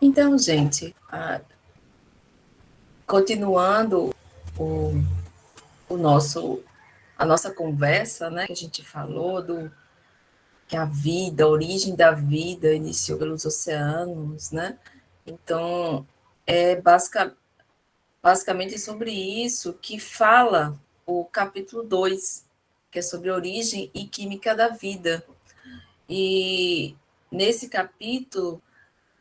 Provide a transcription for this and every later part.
Então, gente, continuando o, o nosso, a nossa conversa, né, que a gente falou que a vida, a origem da vida iniciou pelos oceanos, né? Então, é basicamente sobre isso que fala o capítulo 2, que é sobre a origem e química da vida. E nesse capítulo,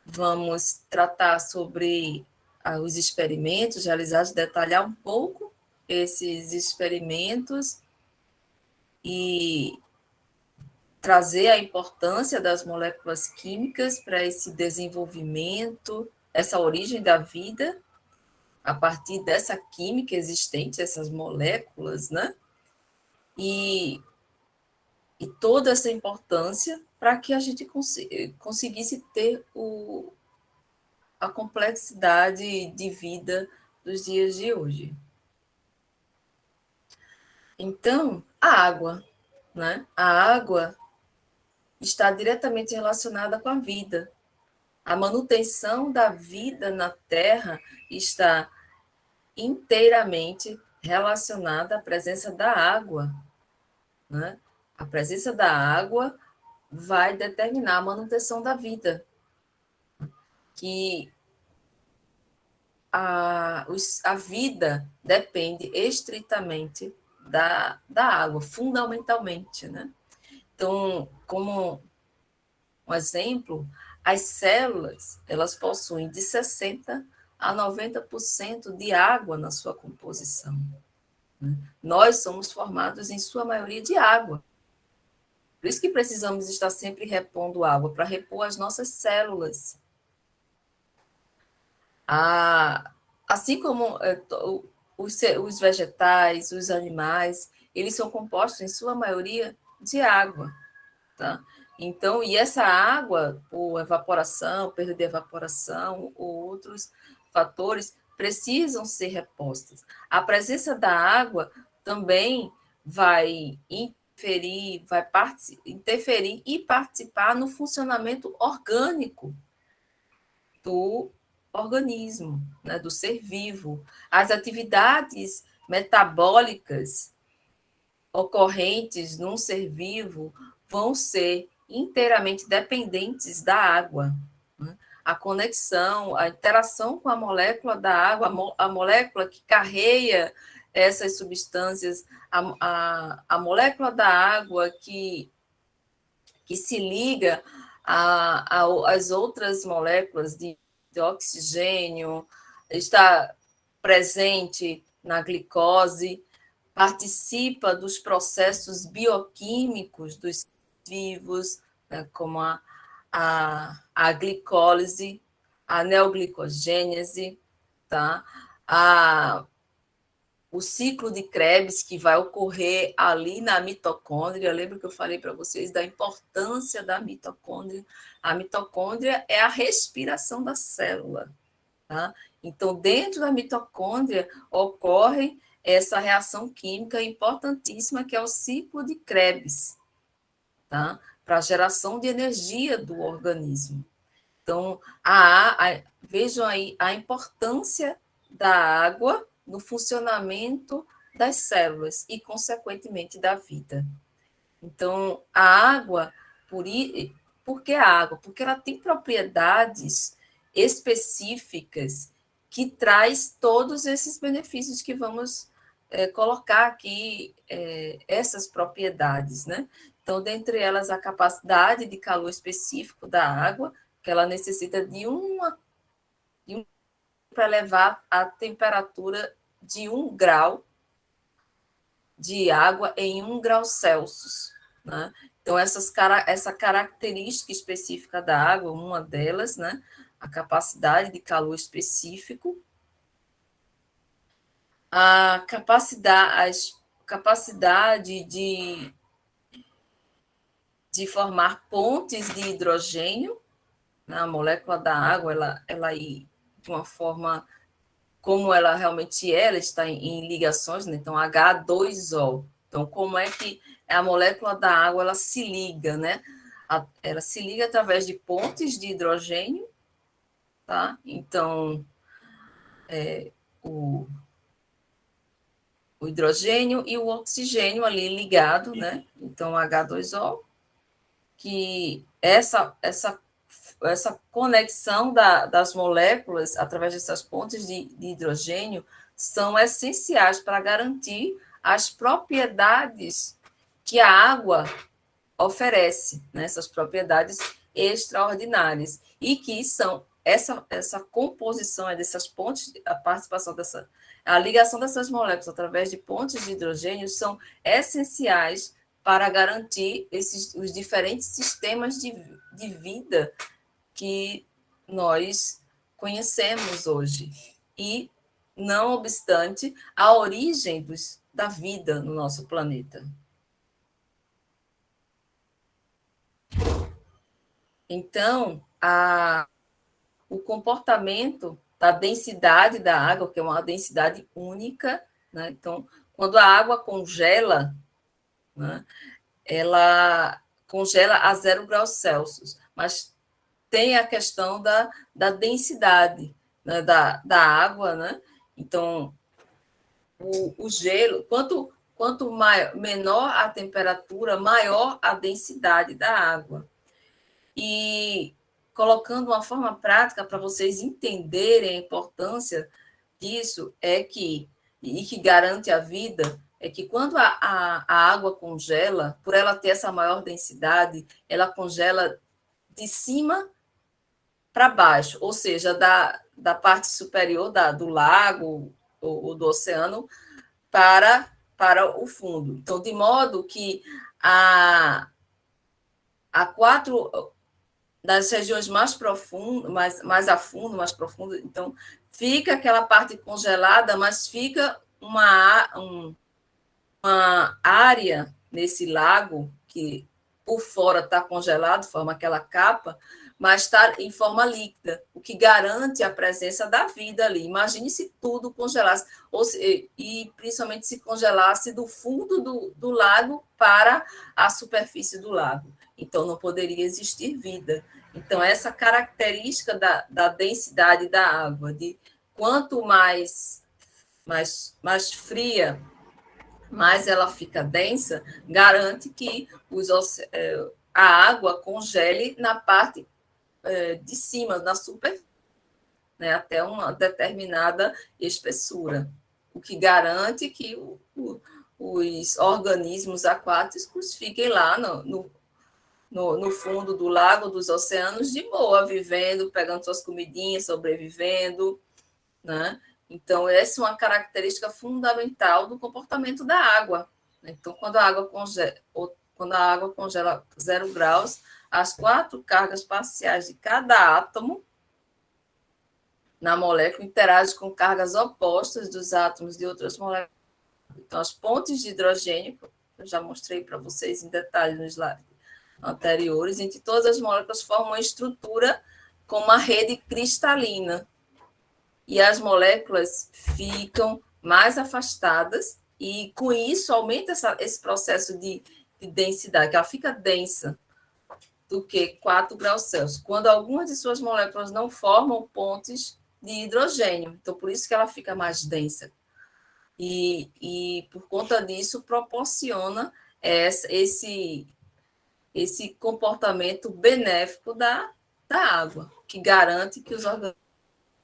vamos tratar sobre os experimentos realizados, detalhar um pouco esses experimentos e trazer a importância das moléculas químicas para esse desenvolvimento, essa origem da vida, a partir dessa química existente, essas moléculas, né? E, e toda essa importância para que a gente conseguisse ter a complexidade de vida dos dias de hoje. Então, a água, né? A água está diretamente relacionada com a vida. A manutenção da vida na Terra está inteiramente relacionada à presença da água, né? A presença da água vai determinar a manutenção da vida, que a vida depende estritamente da água, fundamentalmente, né? Então, como um exemplo, as células, elas possuem de 60 a 90% de água na sua composição. Né? Nós somos formados, em sua maioria, de água. Por isso que precisamos estar sempre repondo água, para repor as nossas células. Assim como os vegetais, os animais, eles são compostos, em sua maioria, de água. Tá? Então, e essa água, por evaporação, perda de evaporação, ou outros fatores, precisam ser repostas. A presença da água também vai interferir e participar no funcionamento orgânico do organismo, né, do ser vivo. As atividades metabólicas ocorrentes num ser vivo vão ser inteiramente dependentes da água. Né? A conexão, a interação com a molécula da água, a molécula que carrega essas substâncias, a molécula da água que se liga às outras moléculas de oxigênio, está presente na glicose, participa dos processos bioquímicos dos vivos, né, como a glicólise, a neoglicogênese, tá? O ciclo de Krebs que vai ocorrer ali na mitocôndria. Lembra que eu falei para vocês da importância da mitocôndria? A mitocôndria é a respiração da célula. Tá? Então, dentro da mitocôndria ocorre essa reação química importantíssima que é o ciclo de Krebs, tá? Para a geração de energia do organismo. Então, vejam aí a importância da água no funcionamento das células e, consequentemente, da vida. Então, a água, por que a água? Porque ela tem propriedades específicas que traz todos esses benefícios que vamos colocar aqui, essas propriedades, né? Então, dentre elas, a capacidade de calor específico da água, que ela necessita de para elevar a temperatura de 1 grau de água em 1 grau Celsius. Né? Então, essa característica específica da água, uma delas, né? A capacidade de calor específico, a capacidade de formar pontes de hidrogênio, né? A molécula da água, ela de uma forma como ela realmente é, ela está em ligações, né? Então H2O. Então, como é que a molécula da água ela se liga, né? Ela se liga através de pontes de hidrogênio tá? Então, o, o hidrogênio e o oxigênio ali ligado, né? Então, H2O, que essa conexão das moléculas através dessas pontes de hidrogênio são essenciais para garantir as propriedades que a água oferece, né? Essas propriedades extraordinárias, e que são essa composição dessas pontes, a participação a ligação dessas moléculas através de pontes de hidrogênio são essenciais para garantir os diferentes sistemas de vida que nós conhecemos hoje. E, não obstante, a origem da vida no nosso planeta. Então, o comportamento da densidade da água, que é uma densidade única, né? Então, quando a água congela, né, ela congela a 0 graus Celsius, mas tem a questão da densidade, né, da água, né? Então, o gelo, quanto menor a temperatura, maior a densidade da água. E colocando uma forma prática para vocês entenderem a importância disso, e que garante a vida, é que quando a água congela, por ela ter essa maior densidade, ela congela de cima para baixo, ou seja, da parte superior do lago ou do oceano para o fundo. Então, de modo que a 4 das regiões mais profundas, mais a fundo, mais profundo, então fica aquela parte congelada, mas fica uma área nesse lago que por fora está congelado, forma aquela capa, mas está em forma líquida, o que garante a presença da vida ali. Imagine se tudo congelasse, e principalmente se congelasse do fundo do lago para a superfície do lago. Então, não poderia existir vida. Então, essa característica da densidade da água, de quanto mais fria, mais ela fica densa, garante que a água congele na parte de cima, na superfície, né, até uma determinada espessura, o que garante que os organismos aquáticos fiquem lá no fundo do lago, dos oceanos, de boa, vivendo, pegando suas comidinhas, sobrevivendo, né? Então, essa é uma característica fundamental do comportamento da água. Então, quando a água congela 0 graus, as 4 cargas parciais de cada átomo na molécula interagem com cargas opostas dos átomos de outras moléculas. Então, as pontes de hidrogênio, eu já mostrei para vocês em detalhe nos slides anteriores, entre todas as moléculas formam uma estrutura com uma rede cristalina. E as moléculas ficam mais afastadas, e com isso aumenta esse processo de densidade, que ela fica densa do que 4 graus Celsius, quando algumas de suas moléculas não formam pontes de hidrogênio. Então, por isso que ela fica mais densa. E por conta disso, proporciona esse comportamento benéfico da água, que garante que os organismos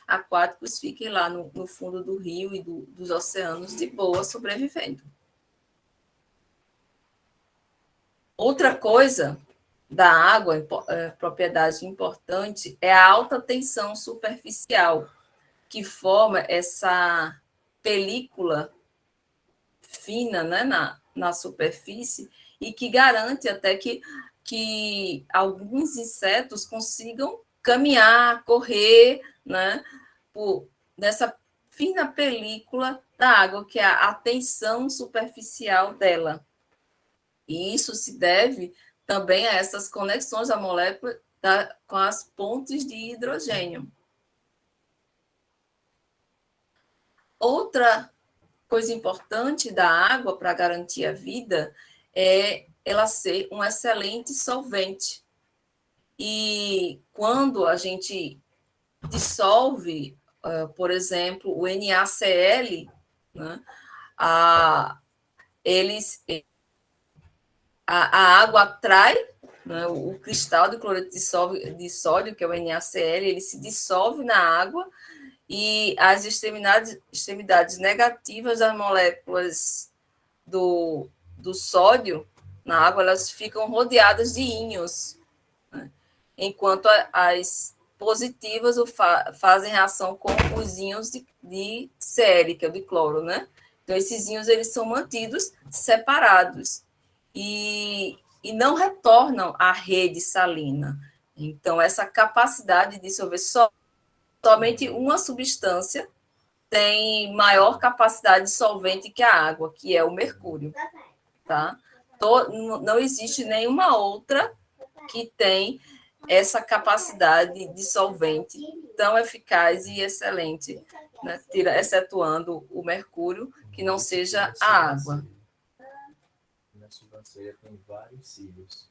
aquáticos fiquem lá no fundo do rio e dos oceanos de boa, sobrevivendo. Outra coisa da água, propriedade importante, é a alta tensão superficial, que forma essa película fina, né, na superfície, e que garante até que alguns insetos consigam caminhar, correr, né, nessa fina película da água, que é a tensão superficial dela. E isso se deve também a essas conexões da molécula com as pontes de hidrogênio. Outra coisa importante da água para garantir a vida é ela ser um excelente solvente. E quando a gente dissolve, por exemplo, o NaCl, né, eles, a água atrai, né, o cristal de cloreto de sódio, que é o NaCl, ele se dissolve na água e as extremidades negativas das moléculas do sódio na água, elas ficam rodeadas de íons, né, enquanto as positivas fazem reação com os íons de Cl, que é o de cloro, né? Então, esses íons eles são mantidos separados e não retornam à rede salina. Então, essa capacidade de dissolver somente uma substância tem maior capacidade dissolvente que a água, que é o mercúrio. Tá? Não existe nenhuma outra que tem essa capacidade dissolvente tão eficaz e excelente, né? Excetuando o mercúrio, que não seja a água. Na sobrancelha tem vários cílios.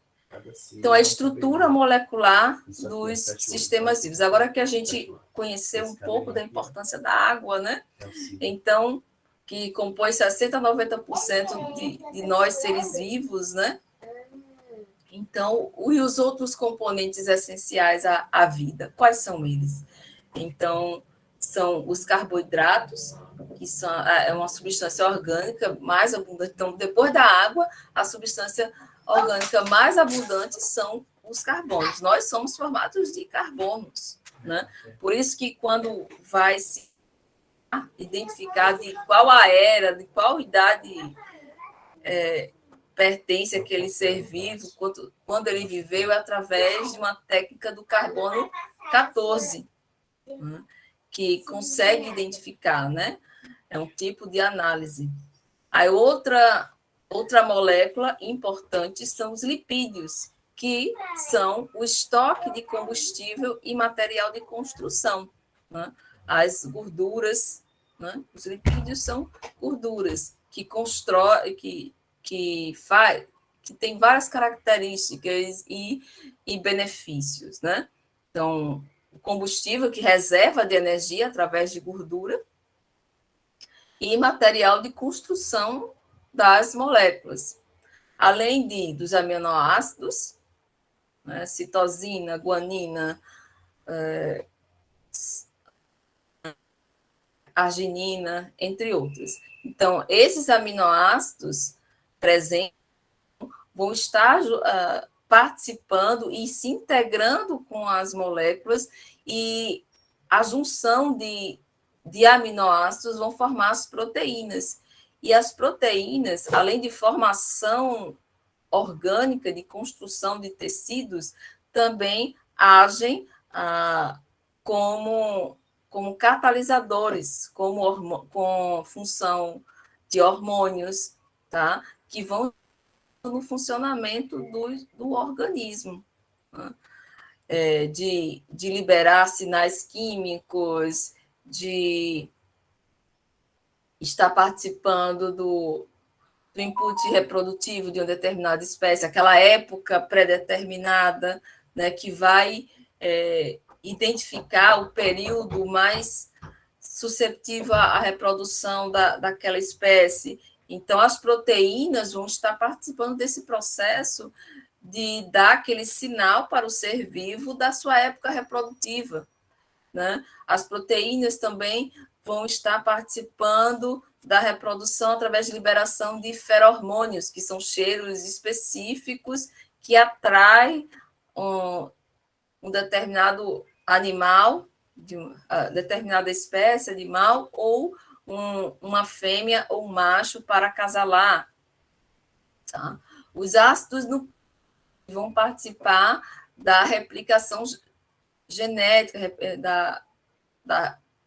Então, a estrutura molecular dos sistemas vivos. Agora que a gente conheceu um pouco da importância da água, né? Então, que compõe 60% a 90% de nós seres vivos, né? Então, e os outros componentes essenciais à vida, quais são eles? Então, são os carboidratos, que é uma substância orgânica mais abundante. Então, depois da água, a substância orgânica mais abundante são os carbonos. Nós somos formados de carbonos, né? Por isso que quando vai se identificar de qual a era, de qual idade pertence àquele ser vivo, quando ele viveu, é através de uma técnica do carbono 14, né? Que consegue identificar, né? É um tipo de análise. Aí outra molécula importante são os lipídios, que são o estoque de combustível e material de construção, né? As gorduras, né? Os lipídios são gorduras que constroem, que tem várias características e benefícios, né? Então, o combustível que reserva de energia através de gordura e material de construção das moléculas, além dos aminoácidos, né, citosina, guanina, arginina, entre outros. Então, esses aminoácidos presentes vão estar participando e se integrando com as moléculas, e a junção de aminoácidos vão formar as proteínas. E as proteínas, além de formação orgânica, de construção de tecidos, também agem como catalisadores, com função de hormônios, tá? Que vão no funcionamento do organismo, né? De liberar sinais químicos, de estar participando do input reprodutivo de uma determinada espécie, aquela época pré-determinada, né, que vai identificar o período mais susceptível à reprodução daquela espécie. Então, as proteínas vão estar participando desse processo de dar aquele sinal para o ser vivo da sua época reprodutiva, né? As proteínas também vão estar participando da reprodução através de liberação de feromônios, que são cheiros específicos que atraem um determinado animal, de uma determinada espécie animal, ou uma fêmea ou um macho para acasalar. Tá? Os ácidos vão participar da replicação genética,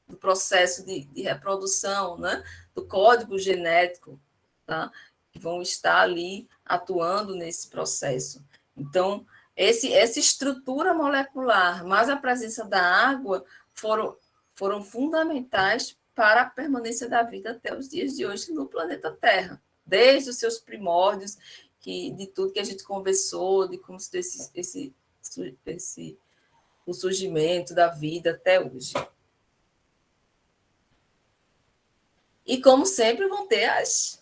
do processo de reprodução, né? Do código genético, tá? Que vão estar ali atuando nesse processo. Então, essa estrutura molecular, mais a presença da água, foram fundamentais para a permanência da vida até os dias de hoje no planeta Terra, desde os seus primórdios, de tudo que a gente conversou, de como se deu esse o surgimento da vida até hoje. E, como sempre, vão ter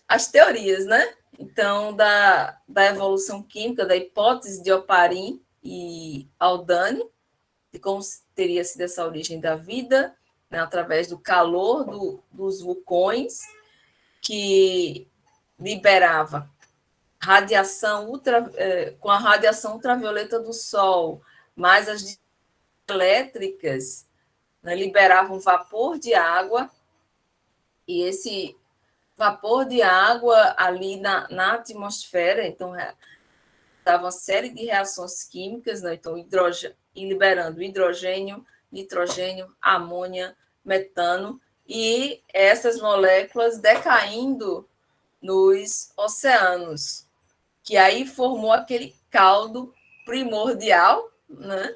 as teorias, né? Então, da evolução química, da hipótese de Oparin e Aldani, de como teria sido essa origem da vida, né, através do calor dos vulcões, que liberava radiação com a radiação ultravioleta do Sol, mais as elétricas, né, liberavam vapor de água, e esse vapor de água ali na atmosfera, então, dava uma série de reações químicas, né? Então, liberando hidrogênio, nitrogênio, amônia, metano, e essas moléculas decaindo nos oceanos, que aí formou aquele caldo primordial, né?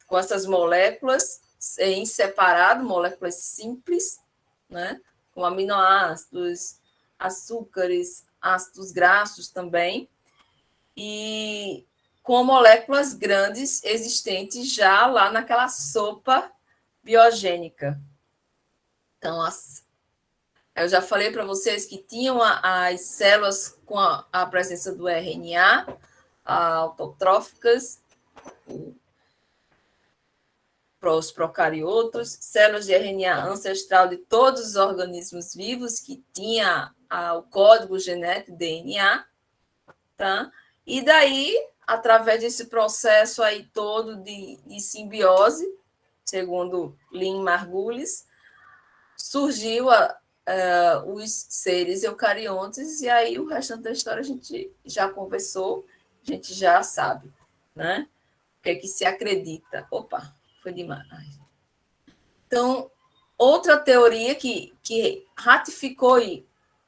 Com essas moléculas em separado, moléculas simples, né? Com aminoácidos, açúcares, ácidos graxos também, e com moléculas grandes existentes já lá naquela sopa biogênica. Então, eu já falei para vocês que tinham as células com a presença do RNA, autotróficas, para os procariotos, células de RNA ancestral de todos os organismos vivos que tinha o código genético DNA, tá? E daí, através desse processo aí todo de simbiose, segundo Lynn Margulis, surgiu os seres eucariontes, e aí o restante da história a gente já conversou, a gente já sabe, né? O que é que se acredita. Opa, foi demais. Então, outra teoria que ratificou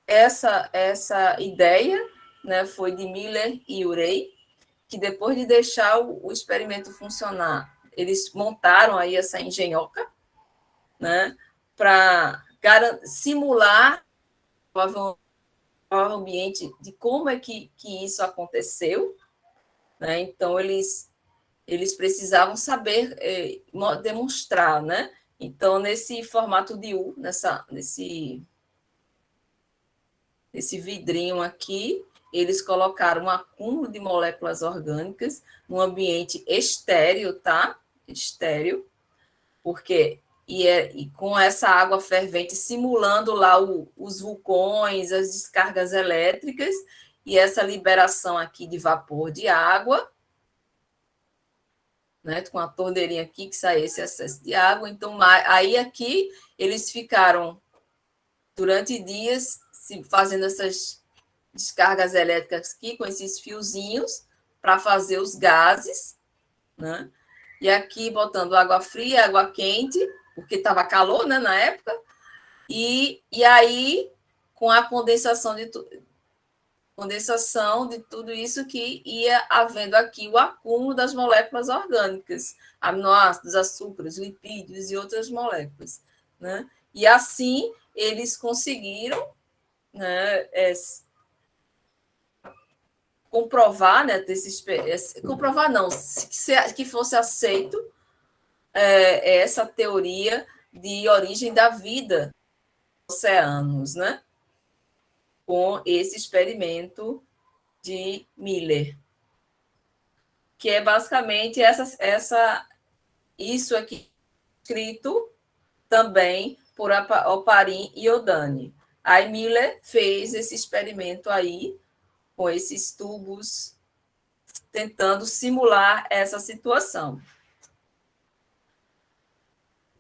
essa ideia, né, foi de Miller e Urey, que depois de deixar o experimento funcionar, eles montaram aí essa engenhoca, né, para simular o ambiente de como é que isso aconteceu, né? Então, eles precisavam saber demonstrar, né? Então, nesse formato de U, nesse vidrinho aqui, eles colocaram um acúmulo de moléculas orgânicas num ambiente estéreo, tá? Estéreo, porque e com essa água fervente simulando lá os vulcões, as descargas elétricas, e essa liberação aqui de vapor de água, né, com a torneirinha aqui que sai esse excesso de água. Então, aí aqui eles ficaram durante dias fazendo essas descargas elétricas aqui com esses fiozinhos para fazer os gases, né? E aqui botando água fria, água quente, porque estava calor, né, na época, e aí com a condensação de tudo isso, que ia havendo aqui o acúmulo das moléculas orgânicas, aminoácidos, açúcares, lipídios e outras moléculas, né? E assim eles conseguiram, né, comprovar, né, comprovar não, que fosse aceito essa teoria de origem da vida nos oceanos, né? Com esse experimento de Miller, que é basicamente isso aqui escrito também por Oparin e Odani. Aí Miller fez esse experimento aí com esses tubos, tentando simular essa situação.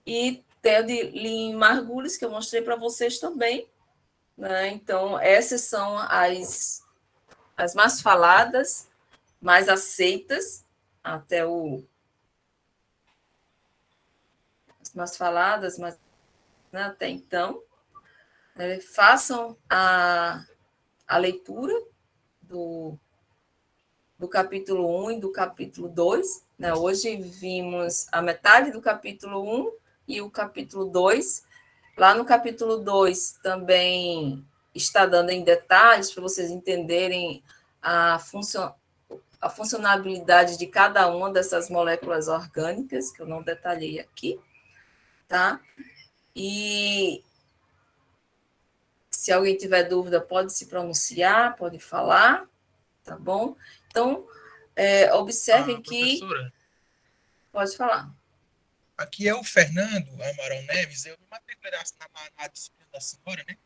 E tem o de Lynn Margulis, que eu mostrei para vocês também, né? Então, essas são as mais faladas, mais aceitas, até as mais faladas, mas, né, até então. Façam a leitura do capítulo 1 e do capítulo 2. Né? Hoje vimos a metade do capítulo 1 e o capítulo 2. Lá no capítulo 2 também está dando em detalhes para vocês entenderem a funcionalidade de cada uma dessas moléculas orgânicas, que eu não detalhei aqui, tá? E se alguém tiver dúvida, pode se pronunciar, pode falar, tá bom? Então, observem que... Professora, Pode falar. aqui é o Fernando Amaral Neves. Eu me matriculei na disciplina da senhora, né?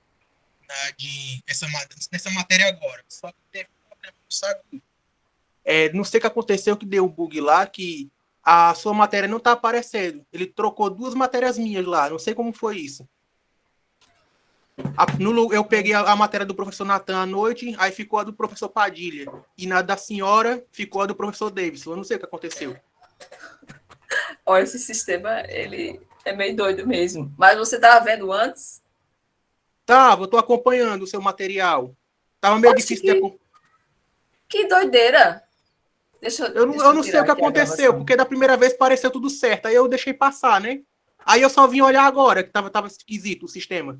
Nessa matéria agora. Só que teve um problema no Sagu. Não sei o que aconteceu, que deu um bug lá, que a sua matéria não está aparecendo. Ele trocou 2 matérias minhas lá. Não sei como foi isso. Eu peguei a matéria do professor Natan à noite, aí ficou a do professor Padilha. E na da senhora ficou a do professor Davidson. Eu não sei o que aconteceu. Olha, esse sistema, ele é meio doido mesmo. Mas você estava vendo antes? Tá, eu tô acompanhando o seu material. Tava meio Oxe, difícil de acompanhar. que doideira! Eu não sei tirar o que aqui a aconteceu, gravação. porque da primeira vez pareceu tudo certo. Aí eu deixei passar, né? Aí eu só vim olhar agora, que tava esquisito o sistema.